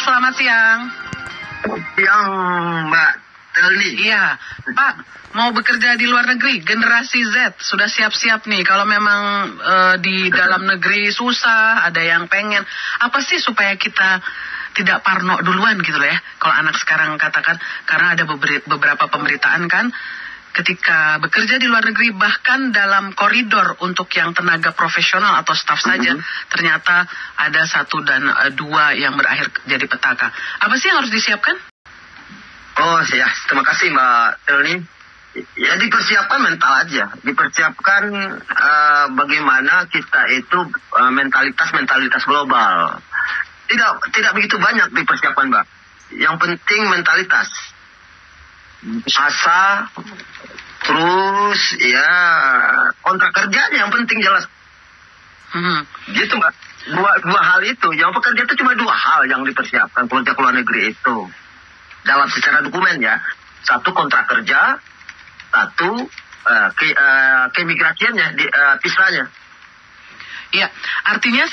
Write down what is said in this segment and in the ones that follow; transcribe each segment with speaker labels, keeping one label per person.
Speaker 1: selamat siang.
Speaker 2: Siang, Mbak Telni.
Speaker 1: Iya, Pak, mau bekerja di luar negeri, generasi Z sudah siap-siap nih. Kalau memang di dalam negeri susah, ada yang pengen. Apa sih supaya kita tidak parno duluan gitu loh ya? Kalau anak sekarang katakan, karena ada beberapa pemberitaan kan, ketika bekerja di luar negeri, bahkan dalam koridor untuk yang tenaga profesional atau staf saja, ternyata ada 1 dan 2 yang berakhir jadi petaka. Apa sih yang harus disiapkan?
Speaker 2: Oh ya, terima kasih Mbak Telni. Ya dipersiapkan mental aja, dipersiapkan bagaimana kita itu mentalitas global. Tidak begitu banyak dipersiapkan Mbak. Yang penting mentalitas, asa, terus ya kontrak kerjanya yang penting jelas. Gitu Mbak. Dua hal itu, yang pekerja itu cuma 2 hal yang dipersiapkan pekerja luar negeri itu. Dalam secara dokumen ya, 1 kontrak kerja, 1 keimigrasiannya, visanya.
Speaker 1: Iya, artinya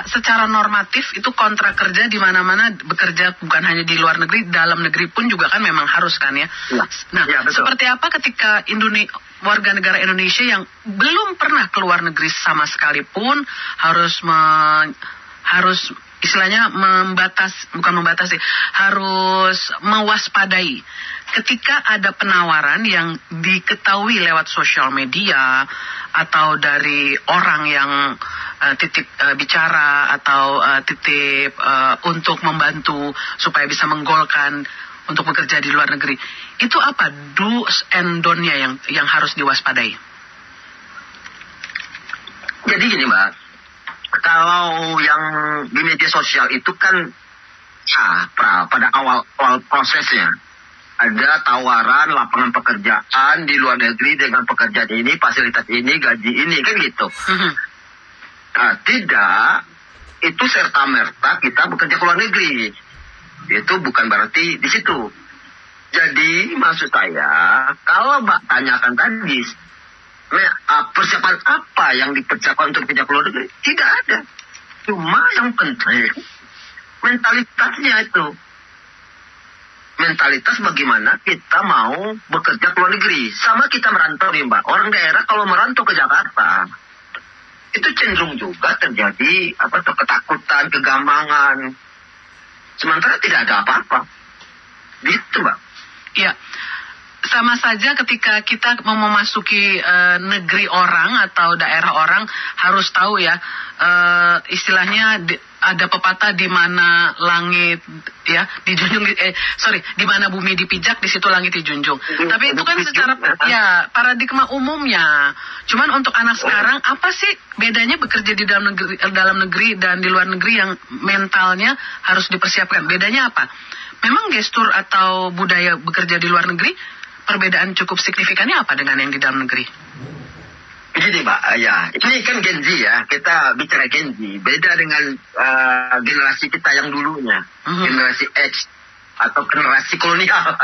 Speaker 1: secara normatif itu kontrak kerja di mana-mana bekerja, bukan hanya di luar negeri, dalam negeri pun juga kan memang harus kan ya.
Speaker 2: Ya.
Speaker 1: Nah,
Speaker 2: ya,
Speaker 1: seperti apa ketika warga negara Indonesia yang belum pernah keluar negeri sama sekalipun harus istilahnya harus mewaspadai ketika ada penawaran yang diketahui lewat sosial media atau dari orang yang titip bicara atau titip untuk membantu supaya bisa menggolkan untuk bekerja di luar negeri. Itu apa do's and don't-nya yang harus diwaspadai?
Speaker 2: Jadi gini Mbak, kalau yang di media sosial itu kan pada awal prosesnya ada tawaran lapangan pekerjaan di luar negeri dengan pekerjaan ini, fasilitas ini, gaji ini, kan gitu. Nah, tidak, itu serta-merta kita bekerja ke luar negeri. Itu bukan berarti di situ. Jadi maksud saya, kalau Mbak tanyakan tadi, persiapan apa yang dipersiapkan untuk bekerja ke luar negeri? Tidak ada. Cuma yang penting mentalitasnya itu. Mentalitas bagaimana kita mau bekerja ke luar negeri. Sama kita merantau nih Mbak. Orang daerah kalau merantau ke Jakarta, itu cenderung juga terjadi ketakutan, kegamangan. Sementara tidak ada apa-apa. Gitu Mbak.
Speaker 1: Iya. Sama saja ketika kita mau memasuki negeri orang atau daerah orang, harus tahu ya, istilahnya ada pepatah di mana langit ya dijunjung, di mana bumi dipijak di situ langit dijunjung. Tapi itu kan secara paradigma umumnya. Cuman untuk anak sekarang, apa sih bedanya bekerja di dalam negeri dan di luar negeri yang mentalnya harus dipersiapkan? Bedanya apa? Memang gestur atau budaya bekerja di luar negeri, perbedaan cukup signifikannya apa dengan yang di dalam negeri?
Speaker 2: Jadi Mbak, ya ini kan Gen Z ya, kita bicara Gen Z, beda dengan generasi kita yang dulunya, generasi X atau generasi kolonial.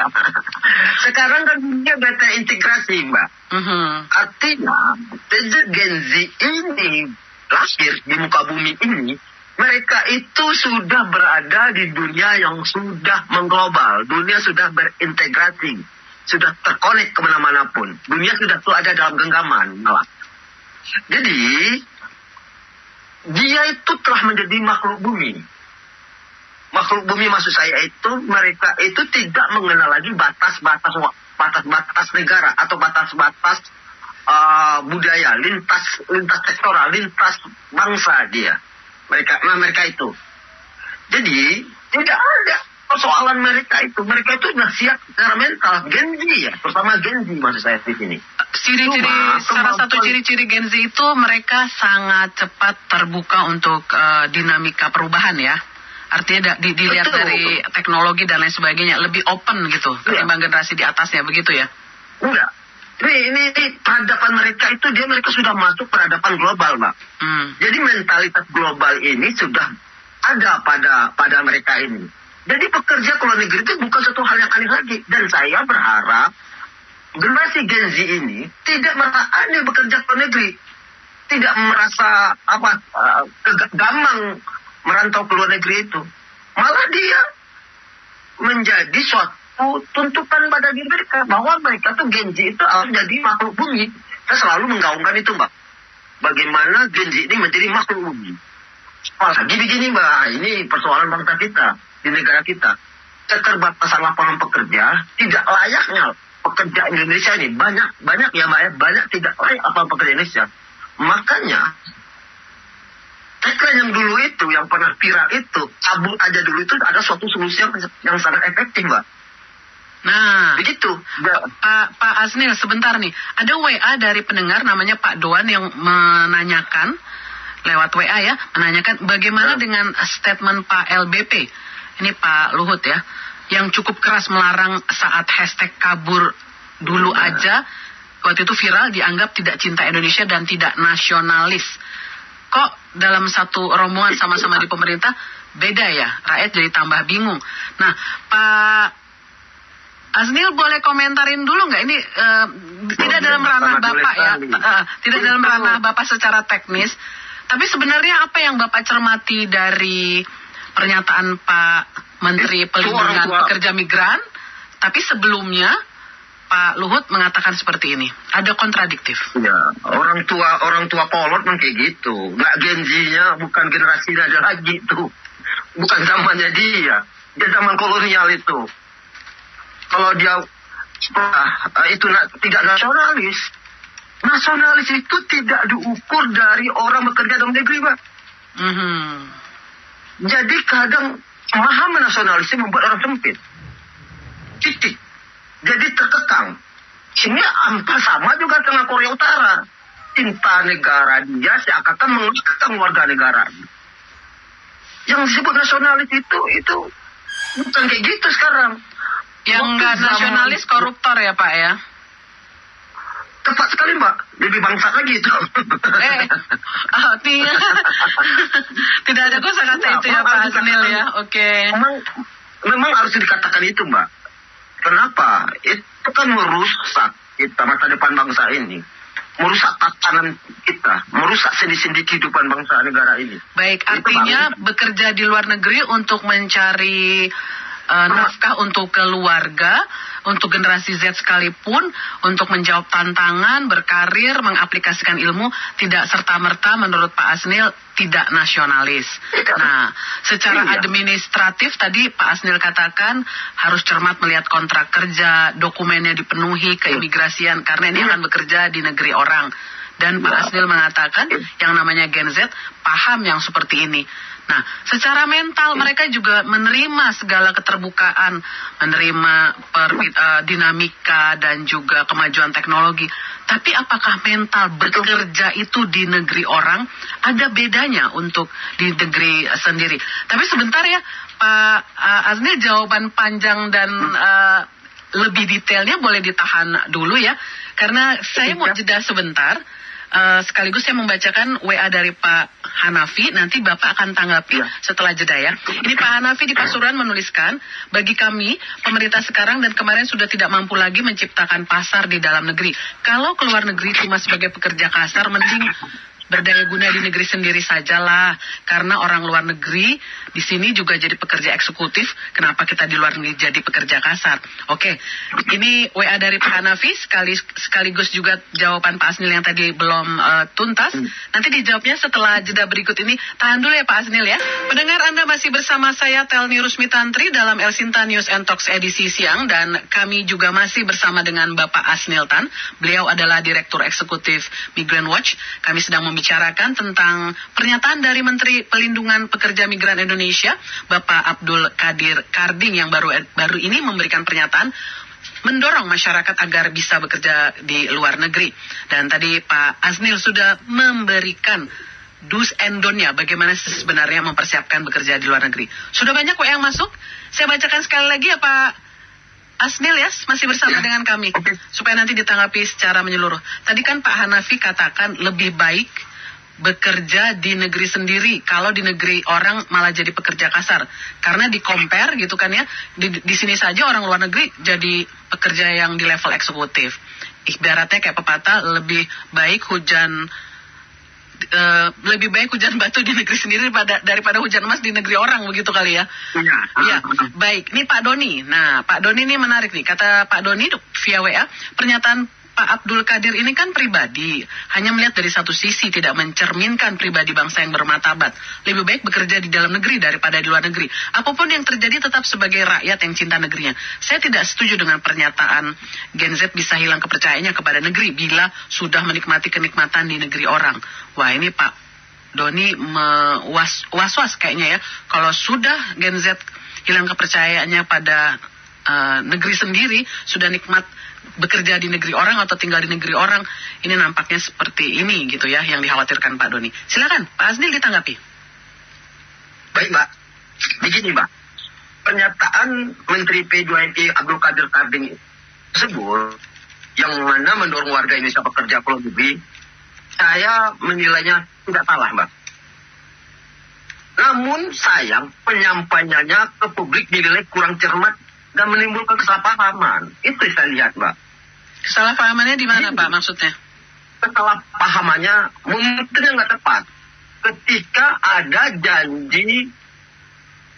Speaker 2: Sekarang kan dia terintegrasi Mbak. Artinya Gen Z ini lahir di muka bumi ini, mereka itu sudah berada di dunia yang sudah mengglobal, dunia sudah berintegrasi, sudah terkonek kemana-mana pun. Dunia sudah ada dalam genggaman malah. Jadi, dia itu telah menjadi makhluk bumi. Makhluk bumi maksud saya itu, mereka itu tidak mengenal lagi batas-batas negara atau batas-batas budaya, lintas sektoral, lintas bangsa dia. Mereka itu. Jadi, tidak ada persoalan mereka itu sudah siap secara mental. Gen Z ya, terutama Gen Z maksud saya di sini.
Speaker 1: Salah satu ciri-ciri Gen Z itu mereka sangat cepat terbuka untuk dinamika perubahan ya. Artinya dilihat dari teknologi dan lain sebagainya, lebih open gitu ketimbang generasi di atasnya, begitu ya?
Speaker 2: Enggak. Ini peradaban mereka itu mereka sudah masuk peradaban global, Mbak. Jadi mentalitas global ini sudah ada pada mereka ini. Jadi pekerja ke luar negeri itu bukan satu hal yang aneh lagi. Dan saya berharap generasi Gen Z ini tidak merasa aneh bekerja ke luar negeri. Tidak merasa gamang merantau ke luar negeri itu. Malah dia menjadi suatu tuntutan pada diri mereka bahwa mereka tuh Genji itu harus jadi makhluk bumi. Saya selalu menggaungkan itu, Mbak. Bagaimana Genji ini menjadi makhluk bumi. Apalagi begini, Mbak, ini persoalan bangsa kita di negara kita. Keterbatasan lapangan pekerja, tidak layaknya pekerja Indonesia ini banyak ya, Mbak, ya, banyak tidak layak lapangan pekerja Indonesia. Makanya tagline yang dulu itu, yang pernah viral itu, cabut aja dulu itu ada suatu solusi yang sangat efektif, Mbak.
Speaker 1: Nah,
Speaker 2: begitu.
Speaker 1: Pak Asnil, sebentar nih. Ada WA dari pendengar namanya Pak Doan yang menanyakan, lewat WA ya, menanyakan bagaimana dengan statement Pak LBP. Ini Pak Luhut ya, yang cukup keras melarang saat hashtag kabur dulu aja. Waktu itu viral dianggap tidak cinta Indonesia dan tidak nasionalis. Kok dalam satu rombongan sama-sama di pemerintah beda ya? Rakyat jadi tambah bingung. Nah, Pak Asnil boleh komentarin dulu nggak? Ini tidak dalam ranah Bapak ya, tidak dalam ranah Bapak secara teknis. Tapi sebenarnya apa yang Bapak cermati dari pernyataan Pak Menteri Pelindungan Pekerja Migran? Tapi sebelumnya Pak Luhut mengatakan seperti ini. Ada kontradiktif.
Speaker 2: Ya, orang tua kolot memang kayak gitu. Nggak Genjinya, bukan generasinya ada lagi tuh. Bukan zamannya dia. Dia zaman kolonial itu. Kalau dia itu tidak nasionalis. Nasionalis itu tidak diukur dari orang bekerja dalam negeri, Pak. Jadi kadang pemahaman nasionalis membuat orang sempit. Titik. Jadi terkekang. Ini hampir sama juga dengan Korea Utara. Cinta negara dia seakan-akan mengekang warga negara. Yang disebut nasionalis itu bukan kayak gitu sekarang.
Speaker 1: Yang nggak nasionalis koruptor ya Pak ya?
Speaker 2: Tepat sekali Mbak, lebih bangsa lagi itu.
Speaker 1: Artinya tidak ada kosakata itu ya Pak Asnil ya, oke.
Speaker 2: Memang harus dikatakan itu Mbak. Kenapa? Itu kan merusak kita, masa depan bangsa ini. Merusak tatanan kita, merusak sendi-sendi kehidupan bangsa negara ini.
Speaker 1: Baik, artinya bekerja di luar negeri untuk mencari nafkah untuk keluarga, untuk generasi Z sekalipun, untuk menjawab tantangan, berkarir, mengaplikasikan ilmu, tidak serta-merta menurut Pak Asnil tidak nasionalis. Nah, secara administratif tadi Pak Asnil katakan harus cermat melihat kontrak kerja, dokumennya dipenuhi, keimigrasian, karena ini akan bekerja di negeri orang. Dan Pak Asnil mengatakan yang namanya Gen Z paham yang seperti ini. Nah, secara mental mereka juga menerima segala keterbukaan, menerima dinamika dan juga kemajuan teknologi. Tapi apakah mental bekerja itu di negeri orang ada bedanya untuk di negeri sendiri? Tapi sebentar ya, Pak Asnil, jawaban panjang dan lebih detailnya boleh ditahan dulu ya, karena saya mau jeda sebentar. Sekaligus saya membacakan WA dari Pak Hanafi, nanti Bapak akan tanggapi setelah jeda ya. Ini Pak Hanafi di Pasuruan menuliskan, bagi kami, pemerintah sekarang dan kemarin sudah tidak mampu lagi menciptakan pasar di dalam negeri. Kalau keluar negeri cuma sebagai pekerja kasar, mending berdaya guna di negeri sendiri sajalah. Karena orang luar negeri di sini juga jadi pekerja eksekutif, kenapa kita di luar negeri jadi pekerja kasar? Oke, ini WA dari Pak Hanafi, sekaligus juga jawaban Pak Asnil yang tadi belum tuntas. Nanti dijawabnya setelah jeda berikut ini. Tahan dulu ya Pak Asnil ya. Pendengar, Anda masih bersama saya Telni Rusmitantri dalam El Sinta News and Talks edisi siang, dan kami juga masih bersama dengan Bapak Asnil Tan. Beliau adalah Direktur Eksekutif Migrant Watch. Kami sedang membicarakan tentang pernyataan dari Menteri Pelindungan Pekerja Migran Indonesia, Bapak Abdul Qadir Karding, yang baru ini memberikan pernyataan mendorong masyarakat agar bisa bekerja di luar negeri. Dan tadi Pak Asnil sudah memberikan do's and don't-nya bagaimana sebenarnya mempersiapkan bekerja di luar negeri. Sudah banyak WA yang masuk. Saya bacakan sekali lagi ya Pak Asnil ya, masih bersama dengan kami, supaya nanti ditanggapi secara menyeluruh. Tadi kan Pak Hanafi katakan lebih baik bekerja di negeri sendiri, kalau di negeri orang malah jadi pekerja kasar. Karena di compare gitu kan ya, di sini saja orang luar negeri jadi pekerja yang di level eksekutif. Ibaratnya kayak pepatah, lebih baik hujan lebih baik hujan batu di negeri sendiri daripada hujan emas di negeri orang, begitu kali ya?
Speaker 2: Iya.
Speaker 1: Iya, baik. Ini Pak Doni. Nah, Pak Doni ini menarik nih. Kata Pak Doni via WA, pernyataan Pak Abdul Qadir ini kan pribadi, hanya melihat dari satu sisi, tidak mencerminkan pribadi bangsa yang bermartabat. Lebih baik bekerja di dalam negeri daripada di luar negeri. Apapun yang terjadi tetap sebagai rakyat yang cinta negerinya. Saya tidak setuju dengan pernyataan Gen Z bisa hilang kepercayaannya kepada negeri bila sudah menikmati kenikmatan di negeri orang. Wah, ini Pak Doni was-was kayaknya ya. Kalau sudah Gen Z hilang kepercayaannya pada negeri sendiri, sudah nikmat bekerja di negeri orang atau tinggal di negeri orang, ini nampaknya seperti ini gitu ya yang dikhawatirkan Pak Doni. Silakan Pak Asnil ditanggapi.
Speaker 2: Baik Mbak, begini Mbak, pernyataan Menteri P2MI Abdul Qadir Karding tersebut yang mana mendorong warga Indonesia bekerja ke luar negeri, saya menilainya tidak salah Mbak. Namun sayang penyampaiannya ke publik dinilai kurang cermat dan menimbulkan kesalahpahaman. Itu saya lihat, Mbak.
Speaker 1: Kesalahpahamannya di mana, Pak, maksudnya?
Speaker 2: Kesalahpahamannya mungkin nggak tepat. Ketika ada janji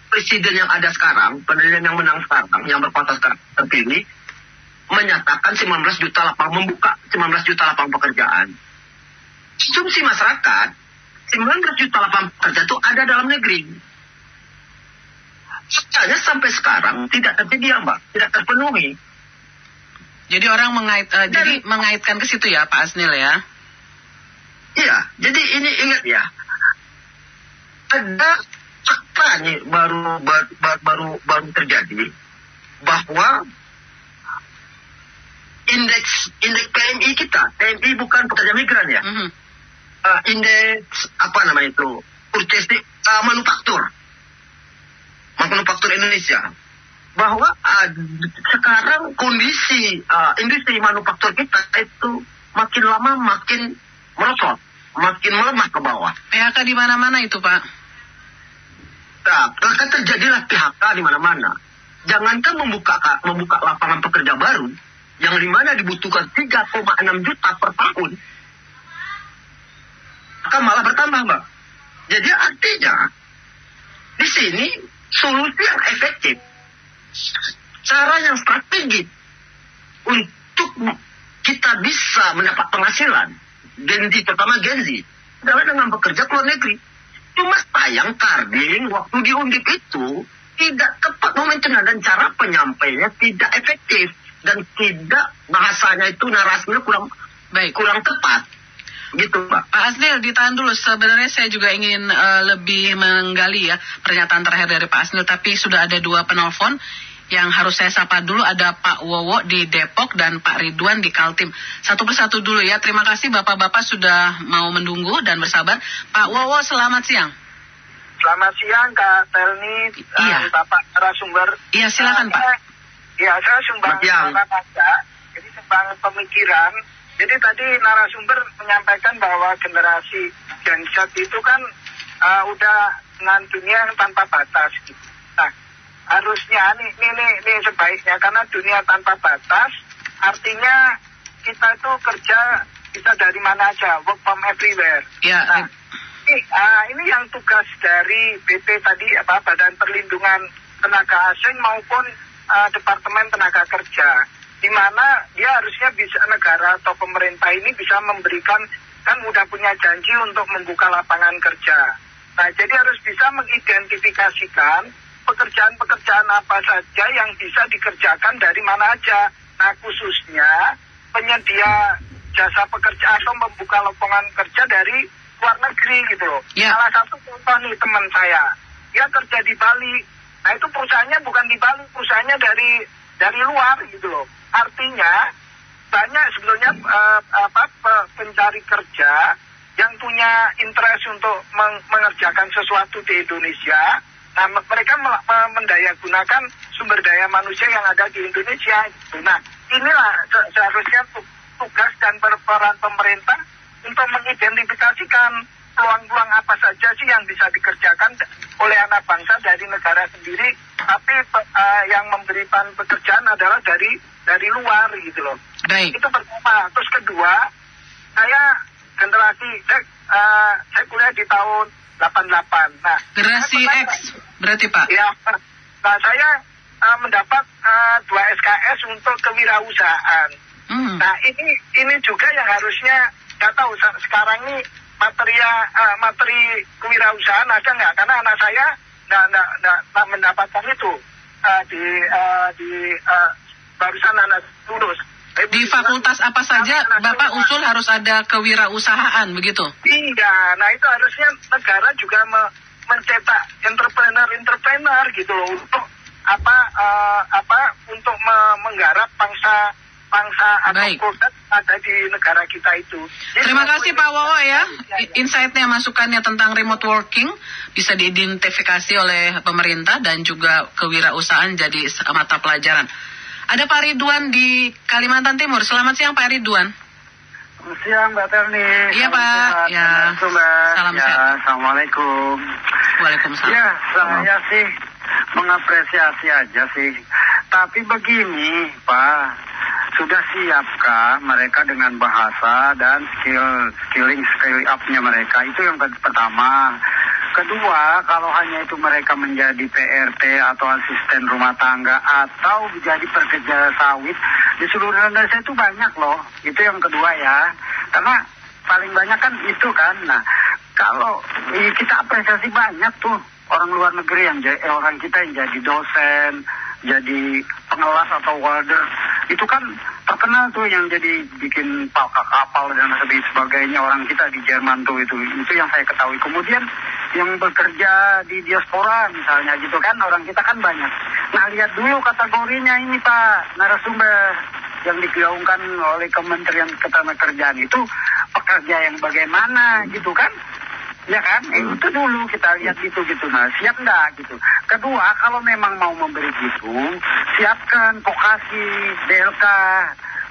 Speaker 2: presiden yang ada sekarang, presiden yang menang sekarang, yang berkuasa sekarang terpilih, menyatakan 19 juta lapangan, membuka 19 juta lapangan pekerjaan. Asumsi masyarakat, 19 juta lapangan pekerjaan itu ada dalam negeri. Sebenarnya sampai sekarang tidak terjadi ya Mbak, tidak terpenuhi.
Speaker 1: Jadi orang mengaitkan ke situ ya Pak Asnil ya?
Speaker 2: Iya, jadi ini ingat ya, ada fakta nih baru terjadi bahwa indeks PMI kita, PMI bukan pekerja migran ya, indeks apa namanya itu, purchasing manufaktur Indonesia, bahwa sekarang kondisi industri manufaktur kita itu makin lama makin merosot, makin melemah ke bawah.
Speaker 1: PHK di mana-mana itu Pak?
Speaker 2: Nah, bahkan terjadilah PHK di mana-mana. Jangankan membuka lapangan pekerja baru, yang di mana dibutuhkan 3,6 juta per tahun, akan malah bertambah Mbak. Jadi artinya di sini solusi yang efektif, cara yang strategis untuk kita bisa mendapat penghasilan, terutama Gen Z, adalah dengan bekerja ke luar negeri. Cuma sayang Karding waktu diundip itu tidak tepat momennya dan cara penyampaiannya tidak efektif dan tidak, bahasanya itu narasinya kurang tepat. Gitu Pak.
Speaker 1: Pak Asnil ditahan dulu, sebenarnya saya juga ingin lebih menggali ya pernyataan terakhir dari Pak Asnil, tapi sudah ada 2 penelpon yang harus saya sapa dulu. Ada Pak Wowo di Depok dan Pak Ridwan di Kaltim. Satu persatu dulu ya. Terima kasih Bapak-Bapak sudah mau menunggu dan bersabar. Pak Wowo, selamat siang.
Speaker 3: Selamat siang Kak Telni, Bapak narasumber.
Speaker 1: Iya silakan Pak.
Speaker 3: Iya, saya sumbang jadi sumbang pemikiran. Jadi tadi narasumber menyampaikan bahwa generasi Gen Z itu kan udah dengan dunia yang tanpa batas. Gitu. Nah, harusnya ini sebaiknya, karena dunia tanpa batas artinya kita itu kerja bisa dari mana aja, work from everywhere.
Speaker 1: Ya.
Speaker 3: Nah, ini yang tugas dari BP tadi, Badan Perlindungan Tenaga Asing maupun Departemen Tenaga Kerja, di mana dia harusnya bisa, negara atau pemerintah ini bisa memberikan, kan udah punya janji untuk membuka lapangan kerja. Nah, jadi harus bisa mengidentifikasikan pekerjaan-pekerjaan apa saja yang bisa dikerjakan dari mana aja. Nah, khususnya penyedia jasa pekerja atau membuka lapangan kerja dari luar negeri gitu loh. Yeah. Salah satu contoh nih teman saya, dia kerja di Bali. Nah, itu perusahaannya bukan di Bali, perusahaannya dari luar gitu loh. Artinya banyak sebetulnya pencari kerja yang punya interest untuk mengerjakan sesuatu di Indonesia. Nah, mereka mendayagunakan sumber daya manusia yang ada di Indonesia. Nah, inilah seharusnya tugas dan peran pemerintah untuk mengidentifikasikan peluang-peluang apa saja sih yang bisa dikerjakan oleh anak bangsa dari negara sendiri, tapi yang memberikan pekerjaan adalah dari luar gitu loh.
Speaker 1: Baik.
Speaker 3: Itu pertama. Terus kedua, saya saya kuliah di tahun 88. Nah,
Speaker 1: Generasi X berarti Pak?
Speaker 3: Ya, nah saya mendapat 2 SKS untuk kewirausahaan. Nah ini juga yang harusnya nggak tahu sekarang ini materi kewirausahaan ada nggak? Karena anak saya nggak mendapatkan itu barusan anak lulus.
Speaker 1: Di fakultas apa saja Bapak usul harus ada kewirausahaan begitu?
Speaker 3: Iya, nah itu harusnya negara juga mencetak entrepreneur gitu loh untuk untuk menggarap bangsa atau produk ada di negara kita itu. Jadi
Speaker 1: terima kasih Pak Wowo ya, insight-nya, masukannya tentang remote working bisa diidentifikasi oleh pemerintah dan juga kewirausahaan jadi mata pelajaran. Ada Pak Ridwan di Kalimantan Timur. Selamat siang Pak Ridwan.
Speaker 4: Selamat siang Mbak Terni.
Speaker 1: Iya Pak. Ya. Salam sehat.
Speaker 4: Assalamualaikum.
Speaker 1: Waalaikumsalam.
Speaker 4: Ya, saya sih mengapresiasi aja sih. Tapi begini Pak, sudah siapkah mereka dengan bahasa dan skill up-nya mereka? Itu yang pertama. Kedua, kalau hanya itu mereka menjadi PRT atau asisten rumah tangga atau menjadi pekerja sawit di seluruh Indonesia itu banyak loh. Itu yang kedua ya. Karena paling banyak kan itu kan. Nah, kalau kita apresiasi banyak tuh orang luar negeri orang kita yang jadi dosen, jadi pengelas atau welder, itu kan terkenal tuh yang jadi bikin kapal dan sebagainya. Orang kita di Jerman tuh itu yang saya ketahui. Kemudian yang bekerja di diaspora misalnya gitu kan, orang kita kan banyak. Nah, lihat dulu kategorinya ini Pak narasumber yang digaungkan oleh Kementerian Ketenagakerjaan itu pekerja yang bagaimana gitu kan. Ya kan, itu dulu kita lihat gitu. Nah, siap enggak gitu. Kedua, kalau memang mau memberi gitu, siapkan vokasi, BLK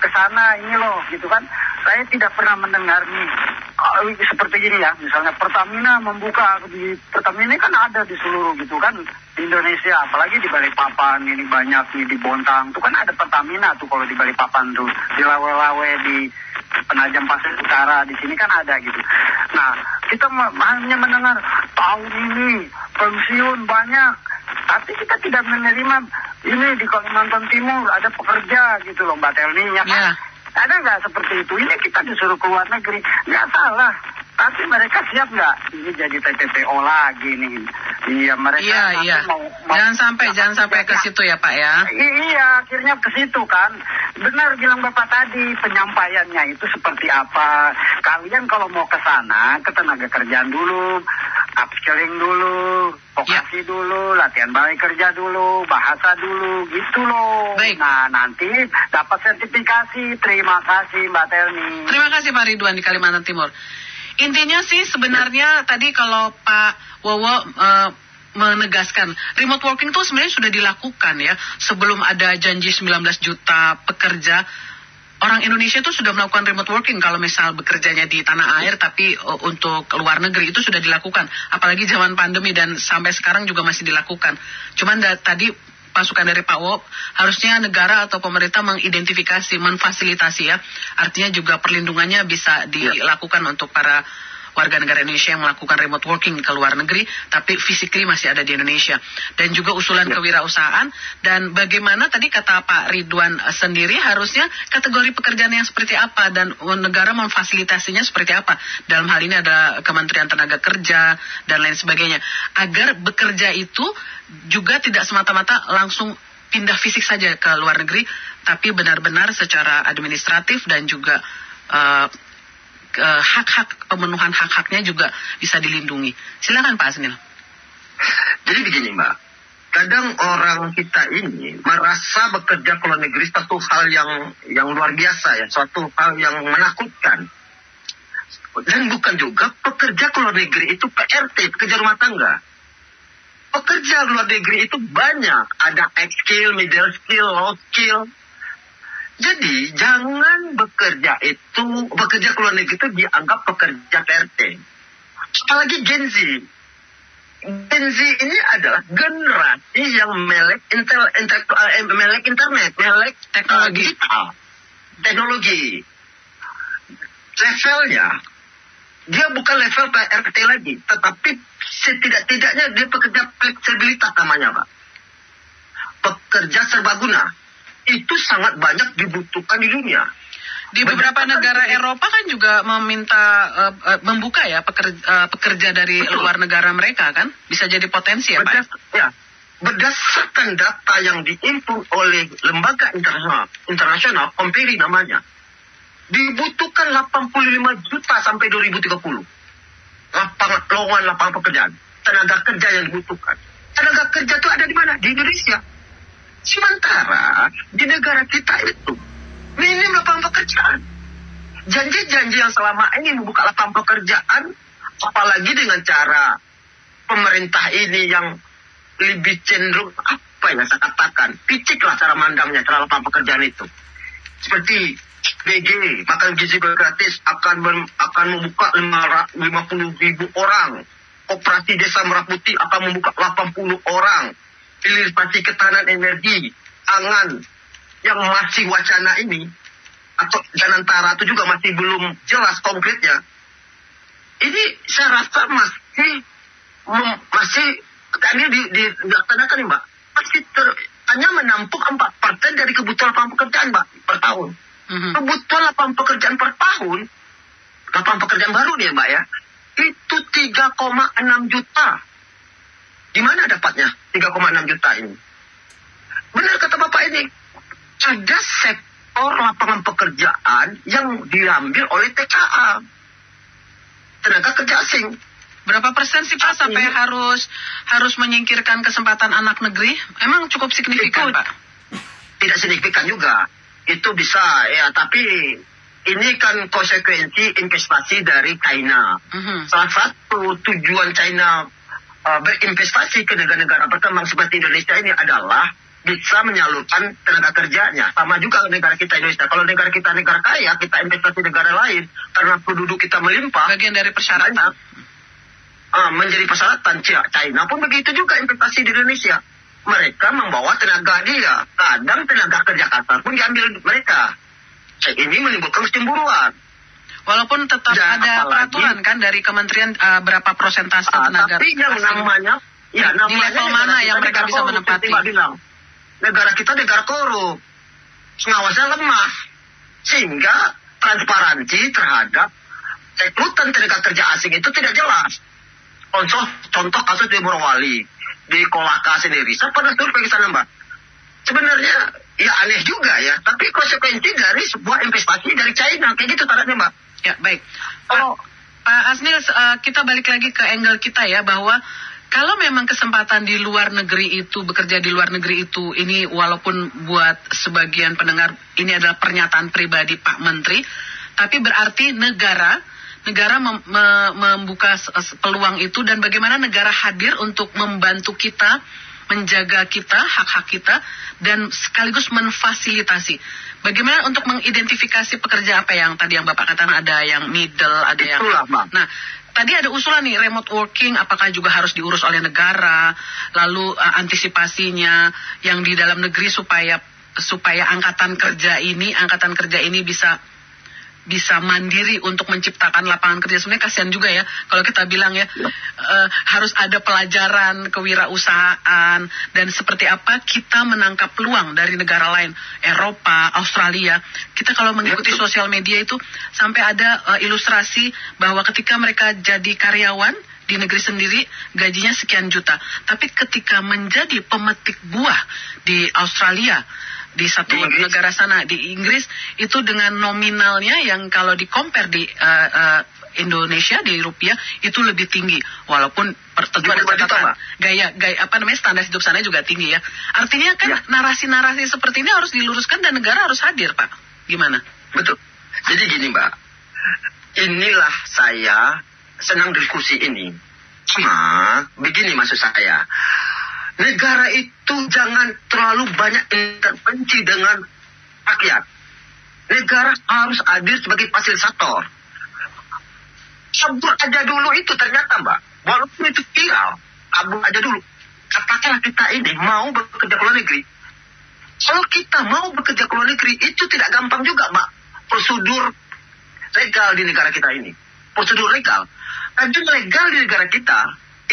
Speaker 4: ke sana ini loh gitu kan. Saya tidak pernah mendengar nih seperti ini ya, misalnya Pertamina membuka di Pertamina kan ada di seluruh gitu kan di Indonesia, apalagi di Balikpapan ini banyak nih, di Bontang tuh kan ada Pertamina tuh kalau di Balikpapan tuh, di Lawe-Lawe, di Penajam Pasir Utara, di sini kan ada gitu. Nah, kita hanya mendengar tahun ini pensiun banyak, tapi kita tidak menerima ini di Kalimantan Timur ada pekerja gitu loh Mbak Telni ya kan. Yeah. Ada nggak seperti itu? Ini kita disuruh ke luar negeri, nggak salah. Tapi mereka siap nggak? Ini jadi TPPO lagi nih. Iya mereka
Speaker 1: mau jangan sampai ke situ ya Pak ya.
Speaker 4: Iya, akhirnya ke situ kan. Benar bilang Bapak tadi, penyampaiannya itu seperti apa? Kalian kalau mau ke sana, ke tenaga kerjaan dulu, upskilling dulu, vokasi dulu, latihan balai kerja dulu, bahasa dulu, gitu loh.
Speaker 1: Baik.
Speaker 4: Nah, nanti dapat sertifikasi. Terima kasih Mbak Telni.
Speaker 1: Terima kasih Pak Ridwan di Kalimantan Timur. Intinya sih sebenarnya tadi kalau Pak Wowo menegaskan remote working itu sebenarnya sudah dilakukan ya sebelum ada janji 19 juta pekerja. Orang Indonesia itu sudah melakukan remote working kalau misal bekerjanya di tanah air, tapi untuk luar negeri itu sudah dilakukan. Apalagi zaman pandemi dan sampai sekarang juga masih dilakukan. Cuman tadi masukan dari Pak Wowo, harusnya negara atau pemerintah mengidentifikasi, memfasilitasi ya. Artinya juga perlindungannya bisa dilakukan untuk para warga negara Indonesia yang melakukan remote working ke luar negeri, tapi physically masih ada di Indonesia. Dan juga usulan kewirausahaan, dan bagaimana tadi kata Pak Ridwan sendiri, harusnya kategori pekerjaan yang seperti apa, dan negara memfasilitasinya seperti apa. Dalam hal ini ada Kementerian Tenaga Kerja, dan lain sebagainya. Agar bekerja itu juga tidak semata-mata langsung pindah fisik saja ke luar negeri, tapi benar-benar secara administratif dan juga hak-hak, pemenuhan hak-haknya juga bisa dilindungi. Silakan Pak Asnil.
Speaker 2: Jadi begini Mbak, kadang orang kita ini merasa bekerja ke luar negeri satu hal yang luar biasa ya, suatu hal yang menakutkan. Dan bukan juga pekerja ke luar negeri itu PRT, pekerja rumah tangga. Pekerja luar negeri itu banyak, ada high skill, middle skill, low skill. Jadi jangan bekerja ke luar negeri itu dianggap pekerja PRT. Apalagi Gen Z. Gen Z ini adalah generasi yang melek internet, melek teknologi. Levelnya dia bukan level PRT lagi, tetapi setidak-tidaknya dia pekerja fleksibilitas namanya, Pak. Pekerja serbaguna. Itu sangat banyak dibutuhkan di dunia.
Speaker 1: Di beberapa negara Eropa kan juga meminta membuka ya pekerja dari luar negara mereka kan? Bisa jadi potensi ya, Pak?
Speaker 2: Ya. Berdasarkan data yang diimpun oleh lembaga internasional, Comperi namanya, dibutuhkan 85 juta sampai 2030. Lowongan lapangan pekerjaan. Tenaga kerja yang dibutuhkan. Tenaga kerja itu ada di mana? Di Indonesia. Sementara di negara kita itu minim lapangan pekerjaan. Janji-janji yang selama ini membuka lapangan pekerjaan, apalagi dengan cara pemerintah ini yang lebih cenderung apa ya saya katakan, picik lah cara mandangnya cara lapangan pekerjaan itu. Seperti BG, makan gizi gratis akan membuka 50.000 orang. Koperasi Desa Merah Putih akan membuka 80 orang. Hilirisasi ketahanan energi, pangan yang masih wacana ini atau Janantara itu juga masih belum jelas konkretnya. Ini saya rasa masih ini dilaksanakan nih, Mbak. Masih hanya menampung 4% dari kebutuhan lapangan pekerjaan, Mbak, per tahun. Kebutuhan lapangan pekerjaan per tahun, lapangan pekerjaan baru nih, Mbak ya, itu 3,6 juta. Di mana dapatnya 3,6 juta ini? Benar kata Bapak ini, ada sektor lapangan pekerjaan yang diambil oleh TKA, tenaga kerja asing.
Speaker 1: Berapa persen sih Pak sampai harus menyingkirkan kesempatan anak negeri? Emang cukup signifikan, Pak?
Speaker 2: Tidak signifikan juga. Itu bisa ya, tapi ini kan konsekuensi investasi dari China. Salah satu tujuan China berinvestasi ke negara-negara berkembang seperti Indonesia ini adalah bisa menyalurkan tenaga kerjanya. Sama juga negara kita Indonesia. Kalau negara kita negara kaya, kita investasi negara lain karena penduduk kita melimpah.
Speaker 1: Bagian dari persyaratan.
Speaker 2: Menjadi persyaratan. China pun begitu juga investasi di Indonesia. Mereka membawa tenaga dia. Kadang tenaga kerja kasar pun diambil mereka. Ini menimbulkan kecemburuan.
Speaker 1: Walaupun tetap ada peraturan kan dari kementerian berapa persentase tenaga.
Speaker 2: Tapi yang namanya
Speaker 1: di level mana yang mereka bisa menempati?
Speaker 2: Negara kita negara korup, pengawasan lemah, sehingga transparansi terhadap rekrutan tenaga kerja asing itu tidak jelas. Contoh kasus di Morowali, di Kolaka sendiri, saya pernah survei ke sana, Mbak. Sebenarnya ya aneh juga ya, tapi konsekuensi dari sebuah investasi dari China, kayak gitu tandanya, Mbak.
Speaker 1: Ya, baik. Pak Asnil, kita balik lagi ke angle kita ya, bahwa kalau memang kesempatan di luar negeri itu, bekerja di luar negeri itu, ini walaupun buat sebagian pendengar, ini adalah pernyataan pribadi Pak Menteri, tapi berarti negara membuka peluang itu, dan bagaimana negara hadir untuk membantu kita, menjaga kita, hak-hak kita, dan sekaligus menfasilitasi. Bagaimana untuk mengidentifikasi pekerja apa yang tadi yang Bapak katakan, ada yang middle, ada yang... Nah, tadi ada usulan nih, remote working, apakah juga harus diurus oleh negara, lalu antisipasinya yang di dalam negeri supaya angkatan kerja ini bisa mandiri untuk menciptakan lapangan kerja. Sebenarnya kasihan juga ya kalau kita bilang ya, harus ada pelajaran kewirausahaan dan seperti apa kita menangkap peluang dari negara lain, Eropa, Australia. Kita kalau mengikuti sosial media itu sampai ada ilustrasi bahwa ketika mereka jadi karyawan di negeri sendiri gajinya sekian juta, tapi ketika menjadi pemetik buah di Australia, di satu negara sana, di Inggris, itu dengan nominalnya yang kalau di-compare di Indonesia, di rupiah, itu lebih tinggi. Walaupun tentu ada catatan, gaya standar hidup sana juga tinggi ya. Artinya kan narasi-narasi seperti ini harus diluruskan dan negara harus hadir, Pak. Gimana?
Speaker 2: Betul. Jadi gini, Mbak. Inilah saya senang diskusi ini. Cuma, begini maksud saya. Negara itu jangan terlalu banyak intervensi dengan rakyat. Negara harus hadir sebagai fasilitator. Sabur aja dulu itu ternyata, Mbak. Walaupun itu viral, sabur aja dulu. Katakanlah kita ini mau bekerja ke luar negeri. Kalau kita mau bekerja ke luar negeri, itu tidak gampang juga, Mbak. Prosedur legal di negara kita ini. prosedur legal. Kadang legal di negara kita,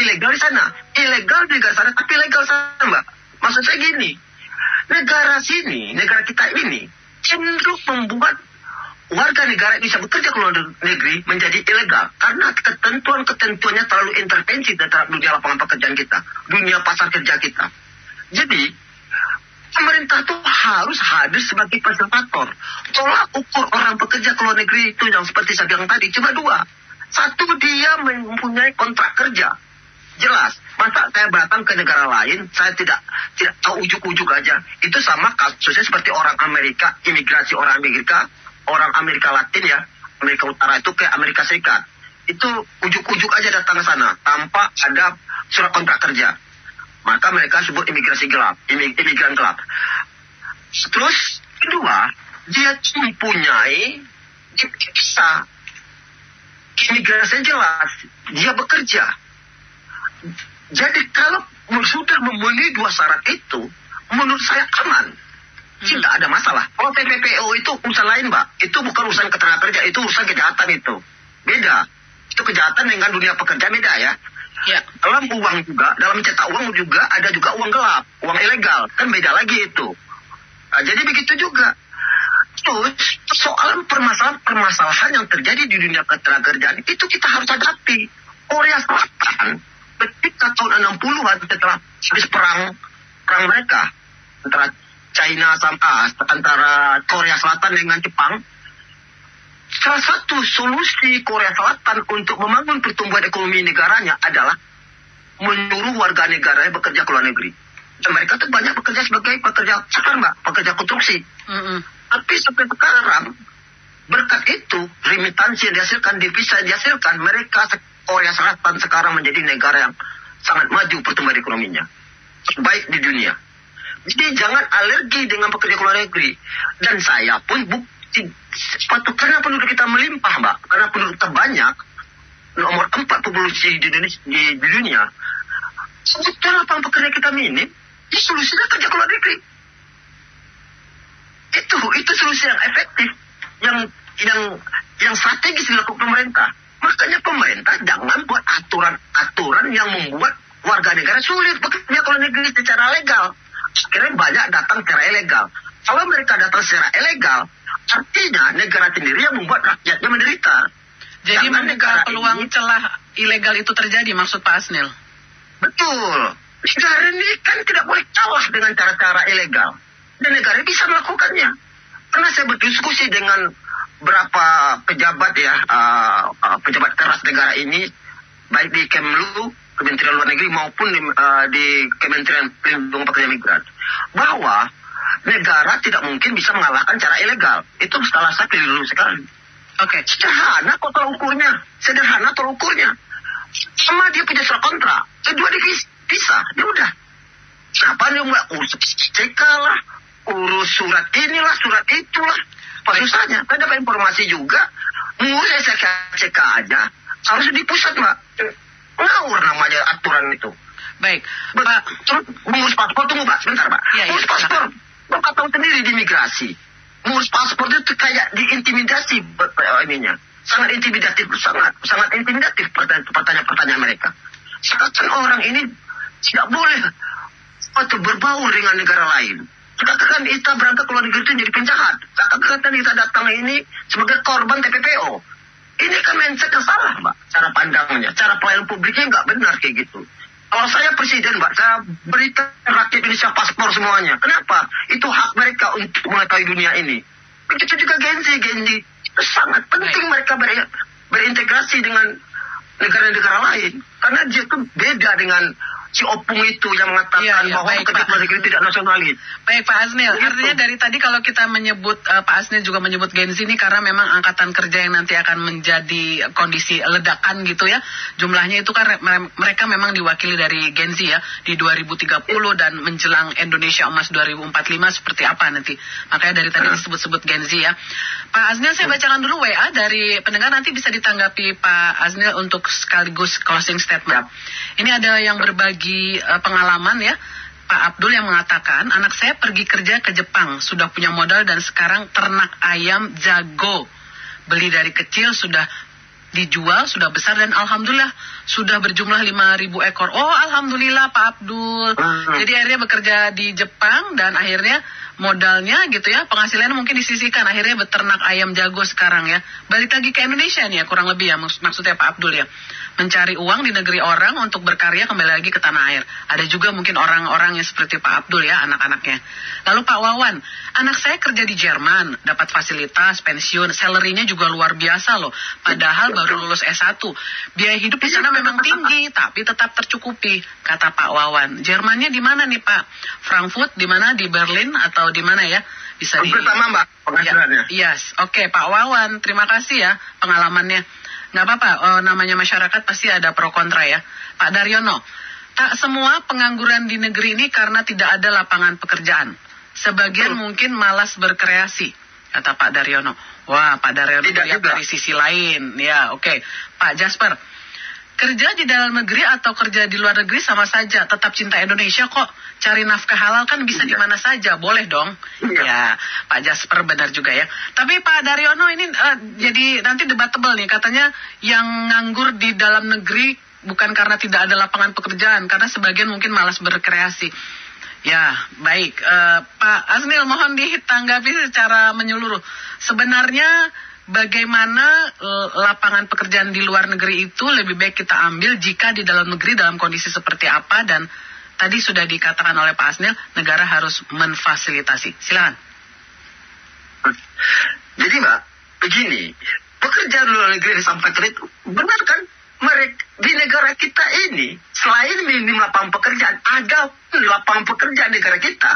Speaker 2: ilegal di sana. Ilegal di negara sana, tapi legal sana, Mbak. Maksud saya gini, negara kita ini cenderung membuat warga negara bisa bekerja ke luar negeri menjadi ilegal karena ketentuan-ketentuannya terlalu intervensi terhadap dunia lapangan pekerjaan kita, dunia pasar kerja kita. Jadi pemerintah tuh harus hadir sebagai fasilitator. Tolak ukur orang bekerja ke luar negeri itu yang seperti saya bilang tadi cuma dua. Satu, dia mempunyai kontrak kerja. Jelas, masa saya datang ke negara lain, saya tidak tahu ujuk-ujuk aja. Itu sama kasusnya seperti orang Amerika, imigrasi orang Amerika Latin ya, Amerika Utara itu ke Amerika Serikat. Itu ujuk-ujuk aja datang ke sana tanpa ada surat kontrak kerja. Maka mereka sebut imigrasi gelap, imigran gelap. Terus kedua, dia mempunyai visa. Imigrasi jelas, dia bekerja. Jadi kalau sudah memenuhi dua syarat itu, menurut saya aman. Tidak ada masalah. Kalau TPPO itu urusan lain, Mbak. Itu bukan urusan ketenaga kerja, itu urusan kejahatan itu. Beda. Itu kejahatan dengan dunia pekerjaan beda ya.
Speaker 1: Ya.
Speaker 2: Dalam uang juga, dalam cetak uang juga ada juga uang gelap, uang ilegal. Kan beda lagi itu. Nah, jadi begitu juga. Terus soal permasalahan yang terjadi di dunia ketenaga kerjaan itu kita harus hadapi. Korea Selatan ketika tahun 60-an setelah habis perang mereka antara China antara Korea Selatan dengan Jepang, salah satu solusi Korea Selatan untuk membangun pertumbuhan ekonomi negaranya adalah menyuruh warga negaranya bekerja ke luar negeri. Dan mereka tuh banyak bekerja sebagai pekerja sakar, Mbak, pekerja konstruksi. Tapi sampai sekarang berkat itu remitansi yang dihasilkan, devisa yang dihasilkan, mereka Korea Selatan sekarang menjadi negara yang sangat maju pertumbuhan ekonominya, terbaik di dunia. Jadi jangan alergi dengan pekerja ke luar negeri. Dan saya pun karena penduduk kita melimpah, Mbak, karena penduduk terbanyak, nomor 4 populasi di dunia, sebetulnya lapangan pekerja kita minim, solusinya kerja ke luar negeri. Itu solusi yang efektif, yang strategis dilakukan pemerintah. Makanya pemerintah jangan buat aturan-aturan yang membuat warga negara sulit bekerja ke luar negeri secara legal. Akhirnya banyak datang secara ilegal. Kalau mereka datang secara ilegal, artinya negara sendiri yang membuat rakyatnya menderita.
Speaker 1: Jadi membuka peluang celah ilegal itu terjadi, maksud Pak Asnil?
Speaker 2: Betul. Negara ini kan tidak boleh kalah dengan cara-cara ilegal. Dan negara bisa melakukannya. Karena saya berdiskusi dengan berapa pejabat ya, pejabat keras negara ini, baik di Kemlu, Kementerian Luar Negeri maupun di Kementerian Pelindungan Pekerja Migran, bahwa negara tidak mungkin bisa mengalahkan cara ilegal. Itu salah saya keliru sekali.
Speaker 1: Oke.
Speaker 2: Sederhana kok tolak ukurnya. Sama dia punya surat kontrak, kedua dia bisa, dia udah. Kenapa dia mulai urus CK lah, urus surat inilah, surat itulah. Apa susahnya? Kan dapat informasi juga, ngurus CK aja, harus di pusat, Mbak. Ngawur namanya aturan itu.
Speaker 1: Baik,
Speaker 2: Pak. Terus mengurus paspor, tunggu Pak, sebentar Pak. Mengurus paspor, Bapak tahu sendiri di imigrasi. Mengurus paspor itu kayak diintimidasi ininya. Sangat intimidatif, sangat intimidatif pertanyaan mereka. Sekarang orang ini tidak boleh berbaur dengan negara lain. Katakan kita berangkat ke luar negeri itu jadi penjahat. Katakan kita datang ini sebagai korban TPPO. Ini kan mindset yang salah, Mbak. Cara pandangnya, cara pelayanan publiknya nggak benar kayak gitu. Kalau saya presiden, Mbak, saya berikan rakyat Indonesia paspor semuanya. Kenapa? Itu hak mereka untuk mengetahui dunia ini. Begitu juga Genzi. Itu sangat penting mereka berintegrasi dengan negara-negara lain. Karena dia itu beda dengan si Opung itu yang mengatakan bahwa pekerja luar negeri tidak nasionalis.
Speaker 1: Baik Pak Asnil, artinya dari tadi kalau kita menyebut, Pak Asnil juga menyebut Gen Z ini karena memang angkatan kerja yang nanti akan menjadi kondisi ledakan gitu ya. Jumlahnya itu kan mereka memang diwakili dari Gen Z ya, di 2030 dan menjelang Indonesia Emas 2045 seperti apa nanti. Makanya dari tadi disebut-sebut Gen Z ya. Pak Asnil, saya bacakan dulu WA dari pendengar, nanti bisa ditanggapi Pak Asnil untuk sekaligus closing statement. Ini ada yang berbagi pengalaman ya. Pak Abdul yang mengatakan, anak saya pergi kerja ke Jepang, sudah punya modal dan sekarang ternak ayam jago. Beli dari kecil sudah dijual sudah besar dan alhamdulillah sudah berjumlah 5.000 ekor. Oh, alhamdulillah Pak Abdul. Jadi akhirnya bekerja di Jepang dan akhirnya modalnya gitu ya, penghasilannya mungkin disisihkan, akhirnya beternak ayam jago sekarang ya. Balik lagi ke Indonesia nih ya, kurang lebih ya maksudnya Pak Abdul ya. Mencari uang di negeri orang untuk berkarya kembali lagi ke tanah air. Ada juga mungkin orang-orang yang seperti Pak Abdul ya, anak-anaknya. Lalu Pak Wawan, anak saya kerja di Jerman, dapat fasilitas, pensiun, salary-nya juga luar biasa loh. Padahal baru lulus S1. Biaya hidup di sana memang tinggi, tapi tetap tercukupi, kata Pak Wawan. Jermannya di mana nih Pak? Frankfurt, di mana? Di Berlin atau di mana ya? Bisa di...
Speaker 2: Pertama Mbak, penghasilannya.
Speaker 1: Ya, yes, oke Pak Wawan, terima kasih ya pengalamannya. Nggak apa-apa, namanya masyarakat pasti ada pro kontra ya. Pak Daryono, tak semua pengangguran di negeri ini karena tidak ada lapangan pekerjaan. Sebagian mungkin malas berkreasi, kata Pak Daryono. Wah, Pak Daryono lihat dari sisi lain. Ya, oke. Pak Jasper, kerja di dalam negeri atau kerja di luar negeri sama saja, tetap cinta Indonesia kok. Cari nafkah halal kan bisa di mana saja, boleh dong. Ya, Pak Jasper benar juga ya. Tapi Pak Daryono ini jadi nanti debatable nih, katanya yang nganggur di dalam negeri bukan karena tidak ada lapangan pekerjaan, karena sebagian mungkin malas berkreasi. Ya, baik. Pak Asnil, mohon ditanggapi secara menyeluruh. Sebenarnya bagaimana lapangan pekerjaan di luar negeri itu lebih baik kita ambil jika di dalam negeri dalam kondisi seperti apa, dan tadi sudah dikatakan oleh Pak Asnil, negara harus menfasilitasi. Silakan.
Speaker 2: Jadi Mbak, begini, pekerjaan luar negeri disampaikan itu benar kan? Mereka di negara kita ini selain minim lapangan pekerjaan, ada lapangan pekerjaan di negara kita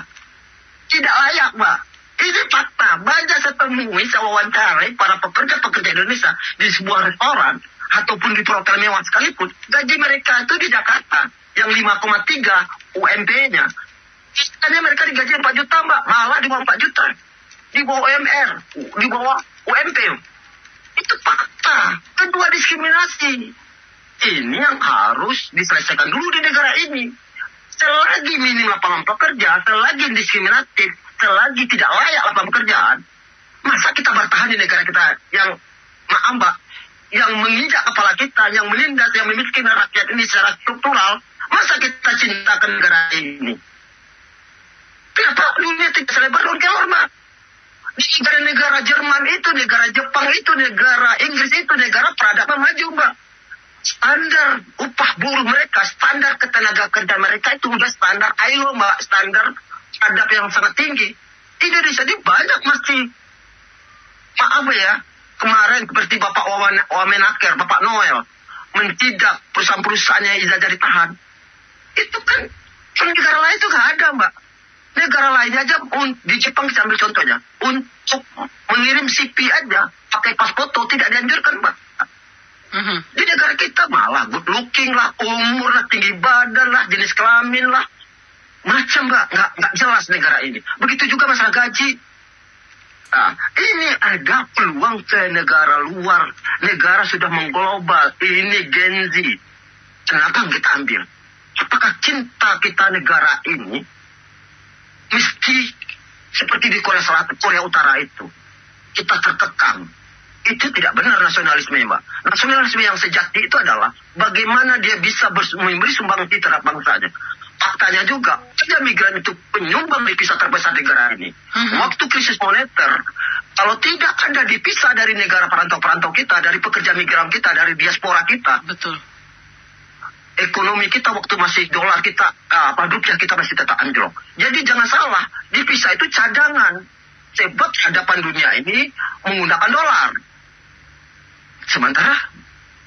Speaker 2: tidak layak Mbak. Ini fakta. Banyak saya temui, saya wawancarai para pekerja-pekerja Indonesia di sebuah restoran ataupun di hotel mewah sekalipun, gaji mereka itu di Jakarta yang 5,3 UMP-nya. Istilahnya mereka digaji 4 juta Mbak, malah di bawah 4 juta. Di bawah UMR, di bawah UMP. Itu fakta. Kedua, diskriminasi. Ini yang harus diselesaikan dulu di negara ini. Selagi minim lapangan pekerja, selagi diskriminatif, selagi tidak layak lapangan pekerjaan, masa kita bertahan di negara kita yang, maaf Mbak, yang menginjak kepala kita, yang menindas, yang memiskin rakyat ini secara struktural, masa kita cintakan negara ini? Kenapa dunia tidak selebar daun kelor, Mbak? Di negara Jerman itu, negara Jepang itu, negara Inggris itu, negara peradaban maju, Mbak. Standar upah buruh mereka, standar ketenaga kerja mereka itu udah standar ILO, Mbak, standar adab yang sangat tinggi. Indonesia ini banyak masih, maaf ya, kemarin seperti Bapak Wamenaker, Bapak Noel, mentindak perusahaan-perusahaannya ijazah ditahan. Itu kan negara lain itu nggak ada, Mbak. Negara lainnya aja, di Jepang kita ambil contohnya, untuk mengirim CV aja pakai pas foto tidak dianjurkan, Mbak. Di negara kita malah good looking lah, umur lah, tinggi badan lah, jenis kelamin lah, macam Mbak, nggak jelas negara ini. Begitu juga masalah gaji. Nah, ini ada peluang ke negara luar. Negara sudah mengglobal. Ini Gen Z. Kenapa kita ambil? Apakah cinta kita negara ini mesti seperti di Korea Selatan, Korea Utara itu kita terkekang? Itu tidak benar nasionalisme, Mbak. Nasionalisme yang sejati itu adalah bagaimana dia bisa memberi sumbangsi terhadap bangsanya. Faktanya juga, kerja migran itu penyumbang devisa terbesar negara ini. Waktu krisis moneter, kalau tidak ada dipisah dari negara perantau-perantau kita, dari pekerja migran kita, dari diaspora kita,
Speaker 1: betul.
Speaker 2: Ekonomi kita waktu masih dolar kita, rupiah kita masih tetap anjlok. Jadi jangan salah, dipisah itu cadangan. Sebab hadapan dunia ini menggunakan dolar. Sementara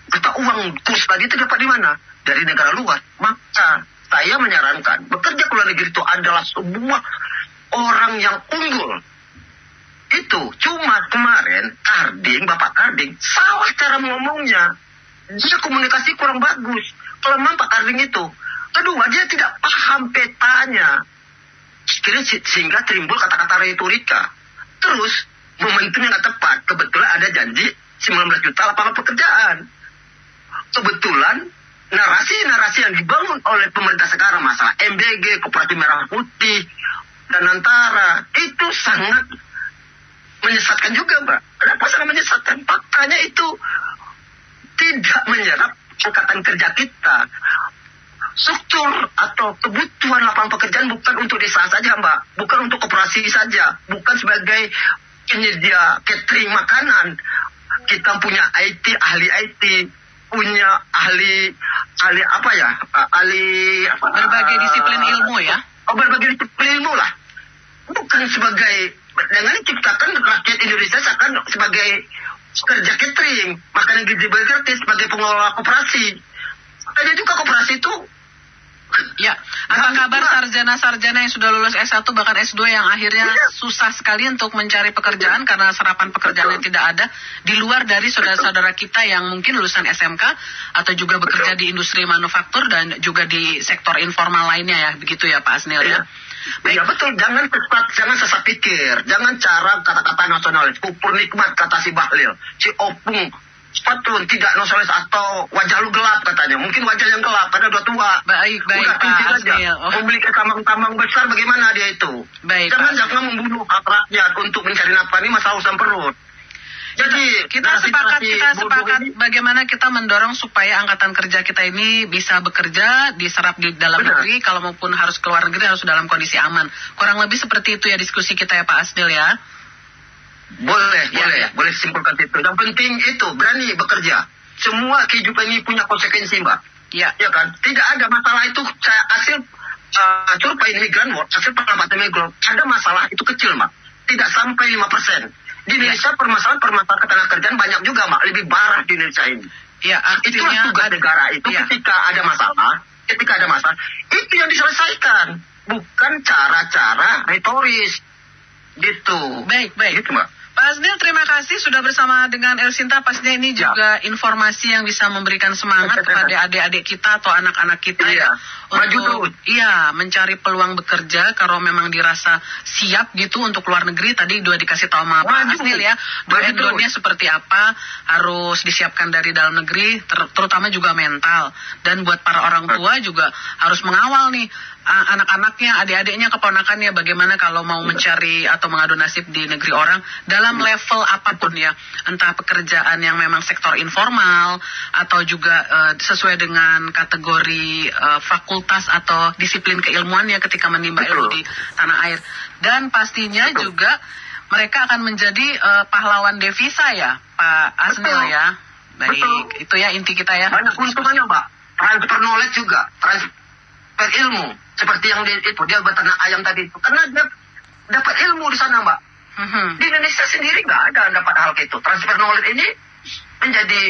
Speaker 2: kata uang kurs tadi itu dapat di mana? Dari negara luar. Maka saya menyarankan bekerja ke luar negeri itu adalah sebuah orang yang unggul. Itu cuma kemarin Bapak Karding salah cara ngomongnya. Dia komunikasi kurang bagus. Kelemahan Pak Karding itu. Kedua, dia tidak paham petanya. Sehingga timbul kata-kata retorika. Terus momentum yang gak tepat. Kebetulan ada janji 19 juta lapangan pekerjaan. Kebetulan narasi-narasi yang dibangun oleh pemerintah sekarang, masalah MBG, Koperasi Merah Putih, dan Antara, itu sangat menyesatkan juga, Mbak. Kenapa sangat menyesatkan? Faktanya itu tidak menyerap angkatan kerja kita. Struktur atau kebutuhan lapangan pekerjaan bukan untuk desa saja, Mbak. Bukan untuk koperasi saja. Bukan sebagai penyedia catering makanan. Kita punya IT, ahli IT. Punya ahli apa ya?
Speaker 1: Berbagai disiplin ilmu ya?
Speaker 2: Berbagai disiplin ilmu lah. Bukan sebagai, dengan diciptakan rakyat Indonesia akan sebagai kerja catering, makanan gizi gratis sebagai pengelola koperasi. Tadi juga koperasi itu.
Speaker 1: Ya, apa kabar sarjana-sarjana yang sudah lulus S1 bahkan S2 yang akhirnya susah sekali untuk mencari pekerjaan karena serapan pekerjaan yang tidak ada di luar dari saudara-saudara kita yang mungkin lulusan SMK atau juga bekerja di industri manufaktur dan juga di sektor informal lainnya ya, begitu ya Pak Asnil ya?
Speaker 2: Ya betul, jangan sesat pikir, jangan cara kata-kata nasionalis, pupur nikmat kata si Bahlil, si Opung, sepatun tidak nasionalis atau wajah lu gelap katanya, mungkin wajah yang gelap karena udah tua.
Speaker 1: Baik Pak Asnil.
Speaker 2: Memiliki tambang-tambang besar bagaimana dia itu?
Speaker 1: Baik.
Speaker 2: Jangan membunuh hak rakyat untuk mencari nafkah, ini masalah urusan perut. Jadi
Speaker 1: kita sepakat bagaimana kita mendorong supaya angkatan kerja kita ini bisa bekerja, diserap di dalam negeri, kalau maupun harus keluar negeri harus dalam kondisi aman. Kurang lebih seperti itu ya diskusi kita ya Pak Asnil ya.
Speaker 2: Boleh simpulkan itu. Yang penting itu berani bekerja. Semua kehidupan ini punya konsekuensi, Mbak. Ya kan? Tidak ada masalah itu hasil survei Migran Watch, hasil pengamatan Migran, ada masalah itu kecil, Mbak. Tidak sampai 5%. Di Indonesia permasalahan ketenagakerjaan banyak juga, Mbak. Lebih parah di Indonesia ini.
Speaker 1: Ya, artinya
Speaker 2: itulah tugas negara itu ketika ada masalah, itu yang diselesaikan, bukan cara-cara retoris. Gitu.
Speaker 1: Baik.
Speaker 2: Gitu, Mbak.
Speaker 1: Pak Asnil, terima kasih sudah bersama dengan El Sinta. Pastinya ini juga informasi yang bisa memberikan semangat kepada adik-adik kita atau anak-anak kita untuk mencari peluang bekerja kalau memang dirasa siap gitu untuk luar negeri. Tadi udah dikasih tahu sama Pak Asnil ya, do-and-don't-nya seperti apa, harus disiapkan dari dalam negeri, terutama juga mental. Dan buat para orang tua juga harus mengawal nih anak-anaknya, adik-adiknya, keponakannya, bagaimana kalau mau mencari atau mengadu nasib di negeri orang dalam level apapun ya, entah pekerjaan yang memang sektor informal atau juga sesuai dengan kategori fakultas atau disiplin keilmuan ya ketika menimba ilmu di tanah air. Dan pastinya juga mereka akan menjadi pahlawan devisa ya Pak Asnil ya. Baik, itu ya inti kita ya.
Speaker 2: Banyak keuntungannya, Mbak. Transfer knowledge juga, transfer ilmu. Seperti yang dia beternak ayam tadi itu. Karena dia dapat ilmu di sana, Mbak. Di Indonesia sendiri nggak ada dapat hal kayak itu. Transfer knowledge ini menjadi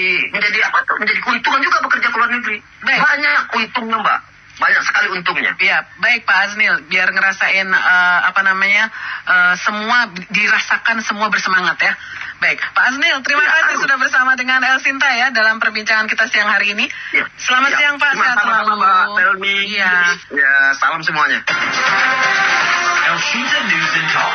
Speaker 2: keuntungan juga bekerja ke luar negeri. Banyak untungnya, Mbak. Banyak sekali untungnya.
Speaker 1: Ya, baik Pak Asnil, biar ngerasain semua dirasakan, semua bersemangat ya. Baik, Pak Asnil, terima kasih sudah bersama dengan El Sinta ya dalam perbincangan kita siang hari ini. Selamat siang Pak, sehat selalu.
Speaker 2: Mbak Pelmi. Ya, salam semuanya.
Speaker 5: El Sinta News and Talk.